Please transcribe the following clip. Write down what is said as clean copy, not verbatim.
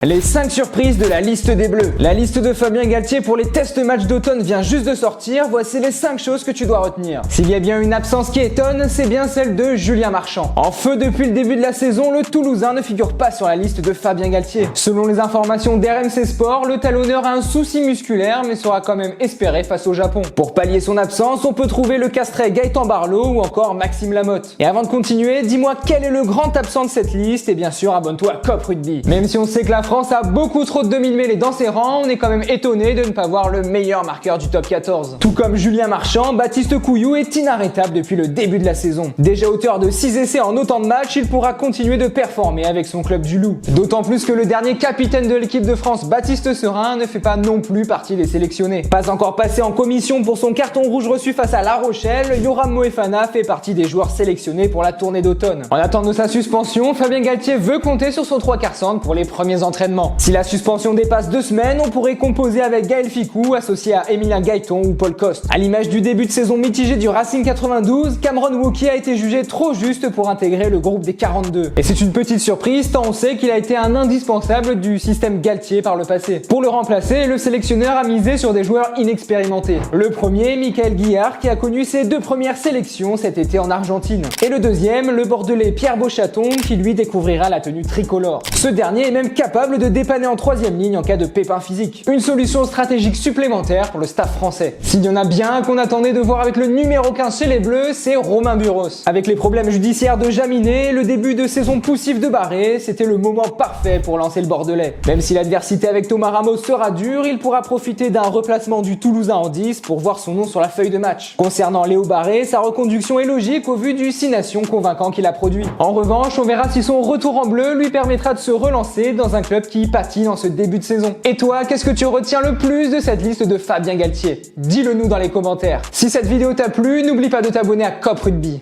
Les 5 surprises de la liste des Bleus. La liste de Fabien Galthié pour les tests matchs d'automne vient juste de sortir, voici les 5 choses que tu dois retenir. S'il y a bien une absence qui étonne, c'est bien celle de Julien Marchand. En feu depuis le début de la saison, le Toulousain ne figure pas sur la liste de Fabien Galthié. Selon les informations d'RMC Sport, le talonneur a un souci musculaire mais sera quand même espéré face au Japon. Pour pallier son absence, on peut trouver le Castrais Gaëtan Barlot ou encore Maxime Lamotte. Et avant de continuer, dis-moi quel est le grand absent de cette liste et bien sûr abonne-toi à Cop Rugby. Même si on sait que la France a beaucoup trop de demi-mêlées dans ses rangs, on est quand même étonné de ne pas voir le meilleur marqueur du top 14. Tout comme Julien Marchand, Baptiste Couillou est inarrêtable depuis le début de la saison. Déjà auteur de 6 essais en autant de matchs, il pourra continuer de performer avec son club du Loup. D'autant plus que le dernier capitaine de l'équipe de France, Baptiste Serin, ne fait pas non plus partie des sélectionnés. Pas encore passé en commission pour son carton rouge reçu face à La Rochelle, Yoram Moefana fait partie des joueurs sélectionnés pour la tournée d'automne. En attendant sa suspension, Fabien Galthié veut compter sur son 3/4 centre pour les premiers entraînements. Si la suspension dépasse 2 semaines, on pourrait composer avec Gaël Ficou, associé à Emilien Gaiton ou Paul Coste. À l'image du début de saison mitigé du Racing 92, Cameron Wauquiez a été jugé trop juste pour intégrer le groupe des 42. Et c'est une petite surprise tant on sait qu'il a été un indispensable du système Galthié par le passé. Pour le remplacer, le sélectionneur a misé sur des joueurs inexpérimentés. Le premier, Michael Guillard, qui a connu ses 2 premières sélections cet été en Argentine. Et le deuxième, le Bordelais Pierre Beauchaton, qui lui découvrira la tenue tricolore. Ce dernier est même capable de dépanner en 3e ligne en cas de pépin physique. Une solution stratégique supplémentaire pour le staff français. S'il y en a bien un qu'on attendait de voir avec le numéro 15 chez les Bleus, c'est Romain Buros. Avec les problèmes judiciaires de Jaminet, le début de saison poussif de Barré, c'était le moment parfait pour lancer le Bordelais. Même si l'adversité avec Thomas Ramos sera dure, il pourra profiter d'un replacement du Toulousain en 10 pour voir son nom sur la feuille de match. Concernant Léo Barré, sa reconduction est logique au vu du 6 nations convaincant qu'il a produit. En revanche, on verra si son retour en bleu lui permettra de se relancer dans un club qui patine en ce début de saison. Et toi, qu'est-ce que tu retiens le plus de cette liste de Fabien Galthié? Dis-le nous dans les commentaires. Si cette vidéo t'a plu, n'oublie pas de t'abonner à Cop Rugby.